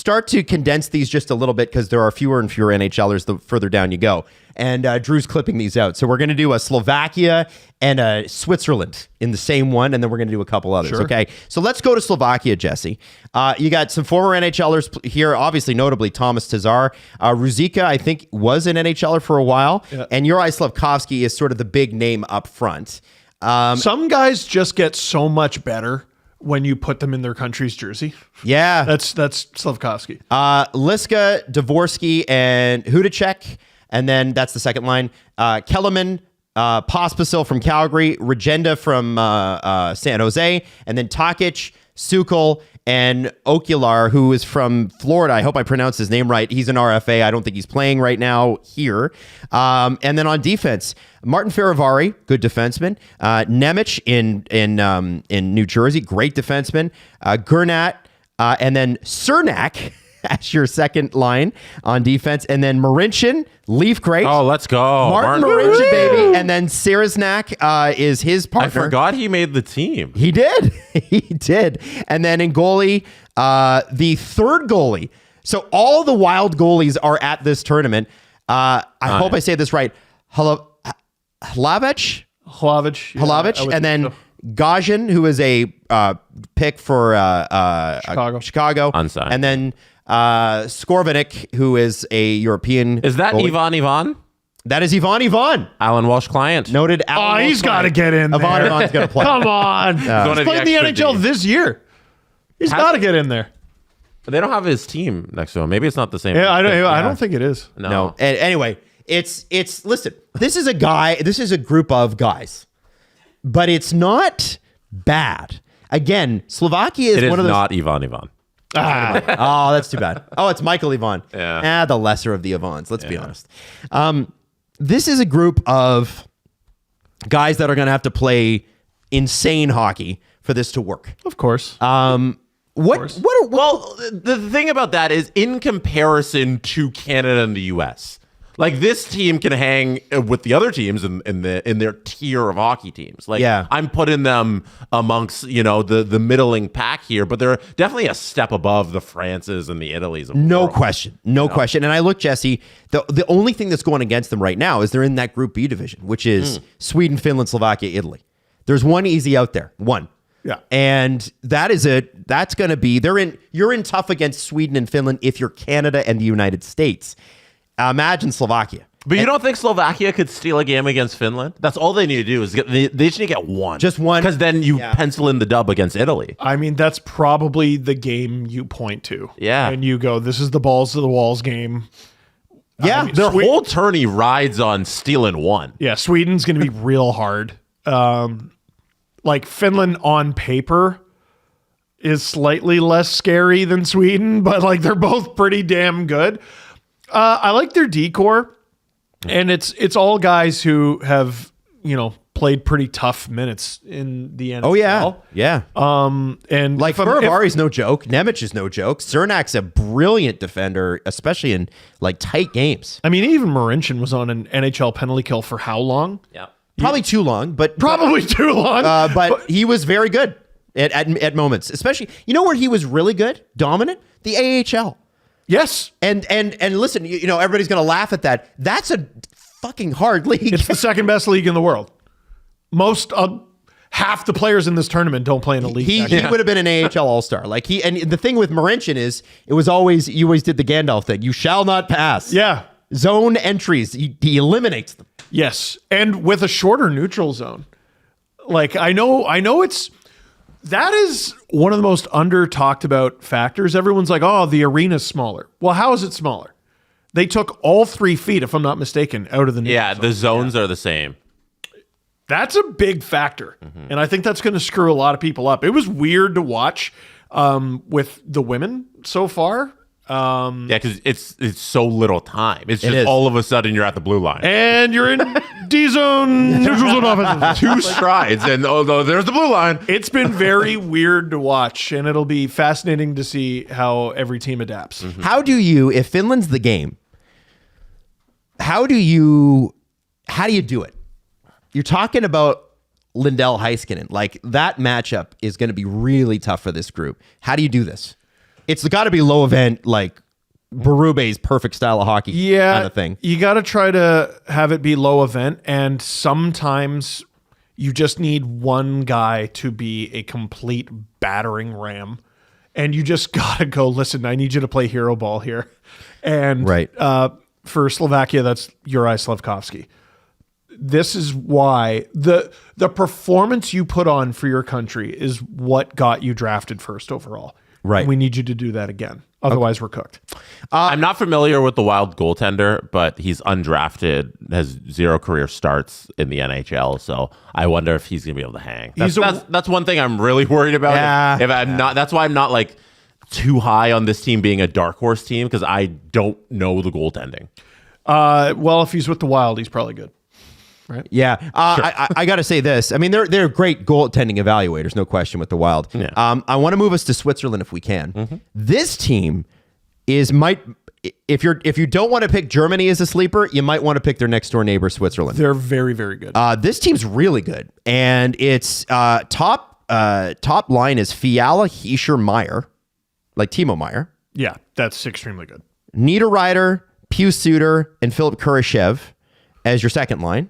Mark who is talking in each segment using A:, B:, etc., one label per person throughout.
A: start to condense these just a little bit because there are fewer and fewer NHLers the further down you go. And Drew's clipping these out. So we're going to do a Slovakia and a Switzerland in the same one, and then we're going to do a couple others, okay? So let's go to Slovakia, Jesse. You got some former NHLers here, obviously, notably Thomas Tatar. Ruzicka, I think, was an NHLer for a while, and Juraj Slafkovský is sort of the big name up front.
B: Some guys just get so much better when you put them in their country's jersey.
A: Yeah.
B: That's Slafkovský.
A: Liska, Dvorsky, and Hudacek. And then that's the second line. Kellerman, Pospisil from Calgary, Regenda from San Jose, and then Takic, Sukol, and Okular, who is from Florida. I hope I pronounced his name right. He's an RFA. I don't think he's playing right now here. And then on defense, Martin Ferivari, good defenseman. Nemec in New Jersey, great defenseman. Gernat, and then Cernak as your second line on defense. And then Marincin, Leaf great.
C: Oh, let's go.
A: Martin Marincin, baby. And then Sarasnak is his partner.
C: I forgot he made the team.
A: He did. He did. And then in goalie, the third goalie. So all the Wild goalies are at this tournament. I hope I say this right. Hlavec, and then Gajan, who is a pick for Chicago.
C: Unsigned.
A: And then Skorvenik, who is a European.
C: Is that
A: goalie.
C: Ivan?
A: That is Ivan.
C: Alan Walsh client.
A: Noted Alan Walsh
B: He's got to get in there.
A: Ivan's going to play.
B: Come on. He's playing the NHL this year. He's got to get in there.
C: They don't have his team next to him. Maybe it's not the same.
B: Yeah, I don't think it is.
A: No. Anyway, it's listen, this is a group of guys, but it's not bad. Again, Slovakia is one of those.
C: It is not Ivan.
A: Oh, that's too bad. Oh, it's Michael Ivan.
C: Yeah.
A: The lesser of the Ivans. Let's be honest. This is a group of guys that are going to have to play insane hockey for this to work.
B: Of course.
C: Well, the thing about that is in comparison to Canada and the US, like this team can hang with the other teams in their tier of hockey teams. Like I'm putting them amongst, the middling pack here, but they're definitely a step above the Frances and the Italys.
A: No question. And I look, Jesse, the only thing that's going against them right now is they're in that Group B division, which is Sweden, Finland, Slovakia, Italy. There's one easy out there. One.
B: Yeah.
A: And that's going to be, you're in tough against Sweden and Finland if you're Canada and the United States. Imagine Slovakia.
C: But you don't think Slovakia could steal a game against Finland? That's all they need to do is they just need to get one.
A: Just one.
C: Because then you pencil in the dub against Italy.
B: I mean, that's probably the game you point to.
C: Yeah.
B: And you go, this is the balls to the walls game.
A: Yeah.
C: Their whole tourney rides on stealing one.
B: Yeah, Sweden's going to be real hard. Like Finland on paper is slightly less scary than Sweden, but like they're both pretty damn good. I like their decor, and it's all guys who have played pretty tough minutes in the NFL.
A: Oh yeah.
B: And
A: like Ferrari's no joke. Nemec is no joke. Cernak's a brilliant defender, especially in like tight games.
B: I mean, even Marincin was on an NHL penalty kill for how long?
C: Yeah,
A: probably too long, but
B: too long.
A: But he was very good at moments, especially. You know where he was really good, dominant? The AHL.
B: Yes.
A: And listen, everybody's going to laugh at that. That's a fucking hard league.
B: It's the second best league in the world. Most half the players in this tournament don't play in a league.
A: He would have been an AHL All-Star. And the thing with Marincin is you always did the Gandalf thing. You shall not pass.
B: Yeah.
A: Zone entries, he eliminates them.
B: Yes. And with a shorter neutral zone. Like I know that is one of the most under talked about factors. Everyone's like, oh, the arena's smaller. Well, how is it smaller? They took all 3 feet, if I'm not mistaken, out of the neutral zone.
C: The zones are the same.
B: That's a big factor. And I think that's going to screw a lot of people up. It was weird to watch with the women so far.
C: Because it's so little time. It's just all of a sudden you're at the blue line.
B: And you're in D-zone, neutral zone offense.
C: 2 strides, and there's the blue line.
B: It's been very weird to watch, and it'll be fascinating to see how every team adapts.
A: How do you, if Finland's the game, how do you do it? You're talking about Lindell Heiskanen. Like, that matchup is going to be really tough for this group. How do you do this? it's got to be low event, like Berube's perfect style of hockey kind of thing.
B: You got to try to have it be low event, and sometimes you just need one guy to be a complete battering ram, and you just got to go, listen, I need you to play hero ball here. And for Slovakia, that's Juraj Slafkovský. This is why the performance you put on for your country is what got you drafted first overall.
A: Right.
B: And we need you to do that again. Otherwise, we're cooked.
C: I'm not familiar with the Wild goaltender, but he's undrafted, has 0 career starts in the NHL. So I wonder if he's going to be able to hang. That's one thing I'm really worried about.
A: Yeah.
C: If I'm not, that's why I'm not like too high on this team being a dark horse team, because I don't know the goaltending.
B: Well, if he's with the Wild, he's probably good. Right.
A: Yeah. Sure. I got to say this. I mean, they're great goaltending evaluators, no question, with the Wild.
C: Yeah.
A: I want to move us to Switzerland if we can. This team if you don't want to pick Germany as a sleeper, you might want to pick their next door neighbor, Switzerland.
B: They're very, very good.
A: This team's really good, and it's top line is Fiala, Hischier, Meyer, like Timo Meyer.
B: Yeah, that's extremely good.
A: Niederreiter, Pius Suter, and Philip Kurashev as your second line.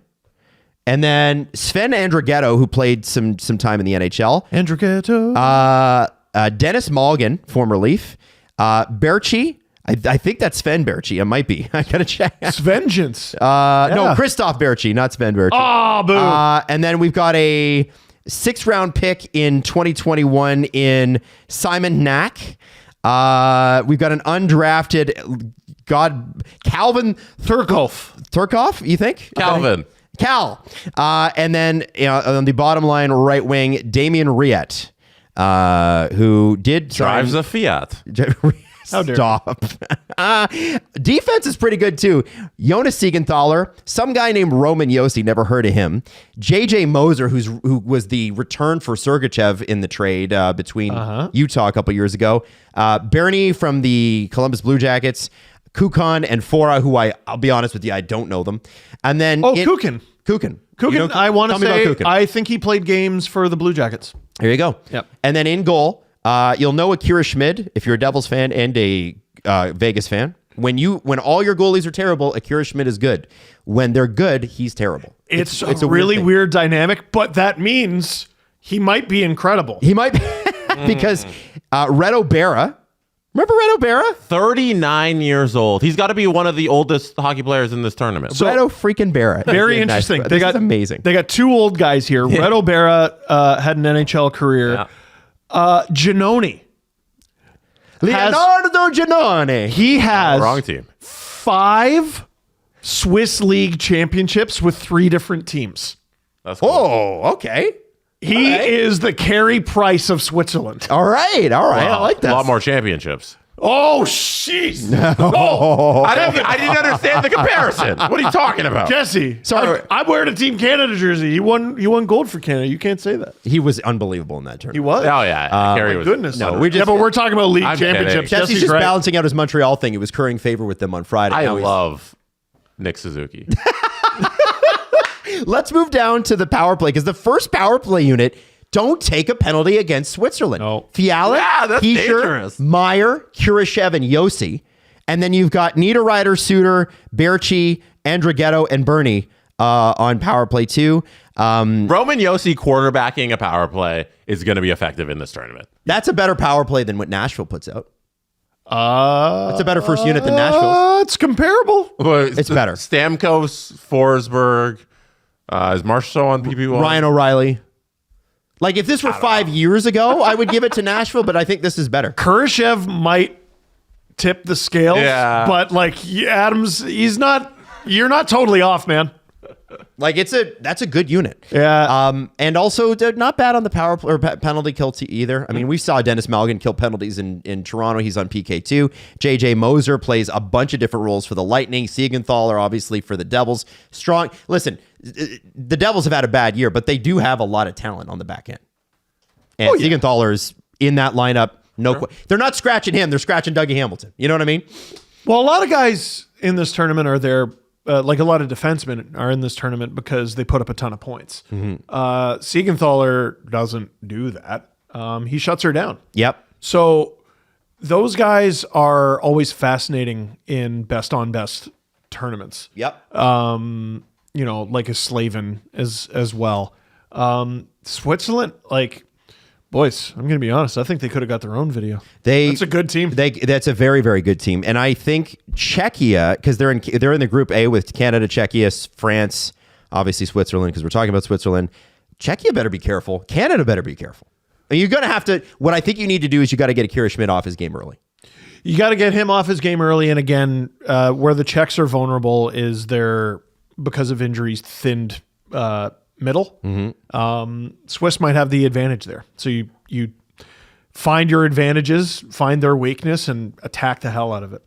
A: And then Sven Andrighetto, who played some time in the NHL.
B: Andrighetto.
A: Dennis Malgin, former Leaf. Berchi. I think that's Sven Berchi. It might be. I got to check.
B: Svengeance.
A: No, Christoph Berchi, not Sven Berchi.
B: Oh, boo.
A: And then we've got a 6th-round pick in 2021 in Simon Knack. We've got an undrafted Calvin Thurkoff, you think?
C: Calvin.
A: Cal. And then on the bottom line, right wing, Damien Riet, who
C: drives a Fiat.
A: Stop. Defense is pretty good too. Jonas Siegenthaler, some guy named Roman Josi, never heard of him. JJ Moser, who was the return for Sergachev in the trade between Utah a couple years ago. Bernie from the Columbus Blue Jackets. Kukan and Fora, who I'll be honest with you, I don't know them. And then
B: Kukan.
A: Kukan,
B: I want to say,
A: Kukan.
B: I think he played games for the Blue Jackets.
A: There you go.
B: Yep.
A: And then in goal, you'll know Akira Schmid if you're a Devils fan and a Vegas fan. When all your goalies are terrible, Akira Schmid is good. When they're good, he's terrible.
B: It's a really weird dynamic, but that means he might be incredible.
A: He might be because Reto Berra. Remember Reto Berra?
C: 39 years old. He's got to be one of the oldest hockey players in this tournament.
A: So, Reto freaking Berra.
B: Very interesting.
A: This is amazing.
B: They got 2 old guys here. Yeah. Reto Berra had an NHL career. Yeah. Giannone.
A: Leonardo Giannone.
B: He has
C: wrong team.
B: 5 Swiss League championships with 3 different teams.
C: That's cool.
A: Oh, okay.
B: He is the Carey Price of Switzerland.
A: All right. Wow. I like that.
C: A lot more championships.
B: Oh, jeez.
C: No. I didn't understand the comparison. What are you talking about?
B: Jesse,
A: sorry.
B: I'm wearing a Team Canada jersey. He won gold for Canada. You can't say that.
A: He was unbelievable in that tournament.
B: He was.
C: Oh, yeah.
B: My goodness.
A: No,
B: but we're talking about league championships.
A: Jesse's just balancing out his Montreal thing. He was currying favor with them on Friday.
C: I love Nick Suzuki.
A: Let's move down to the power play because the first power play unit don't take a penalty against Switzerland.
B: No.
A: Fiala,
C: that's dangerous.
A: Meyer, Kurashev, and Josi. And then you've got Niederreiter, Suter, Berchi, Andrighetto, and Bernie on power play 2.
C: Roman Josi quarterbacking a power play is going to be effective in this tournament.
A: That's a better power play than what Nashville puts out. That's a better first unit than Nashville.
B: It's comparable.
A: It's better.
C: Stamkos, Forsberg. Is Marshall on PP1?
A: Ryan O'Reilly. Like, if this were 5 years ago, I would give it to Nashville, but I think this is better.
B: Kurashev might tip the scales, but like Adams, you're not totally off, man.
A: Like, that's a good unit.
B: Yeah.
A: And also not bad on the power play or penalty kill either. I mean, we saw Dennis Malgin kill penalties in Toronto. He's on PK2. JJ Moser plays a bunch of different roles for the Lightning. Siegenthaler, obviously, for the Devils. Strong. Listen, the Devils have had a bad year, but they do have a lot of talent on the back end. And Siegenthaler's in that lineup. They're not scratching him. They're scratching Dougie Hamilton. You know what I mean?
B: Well, a lot of guys in this tournament are there. Like a lot of defensemen are in this tournament because they put up a ton of points. Siegenthaler doesn't do that. He shuts her down.
A: Yep.
B: So those guys are always fascinating in best on best tournaments.
A: Yep.
B: You know, like a Slaven as well. Switzerland, like, boys, I'm going to be honest. I think they could have got their own video. That's a good team.
A: That's a very, very good team. And I think Czechia, because they're in the group A with Canada, Czechia, France, obviously Switzerland, because we're talking about Switzerland. Czechia better be careful. Canada better be careful. You're going to have to, what I think you need to do is you got to get Akira Schmidt off his game early.
B: You got to get him off his game early. And again, where the Czechs are vulnerable is their, because of injuries, thinned middle. Swiss might have the advantage there. So you find your advantages, find their weakness, and attack the hell out of it.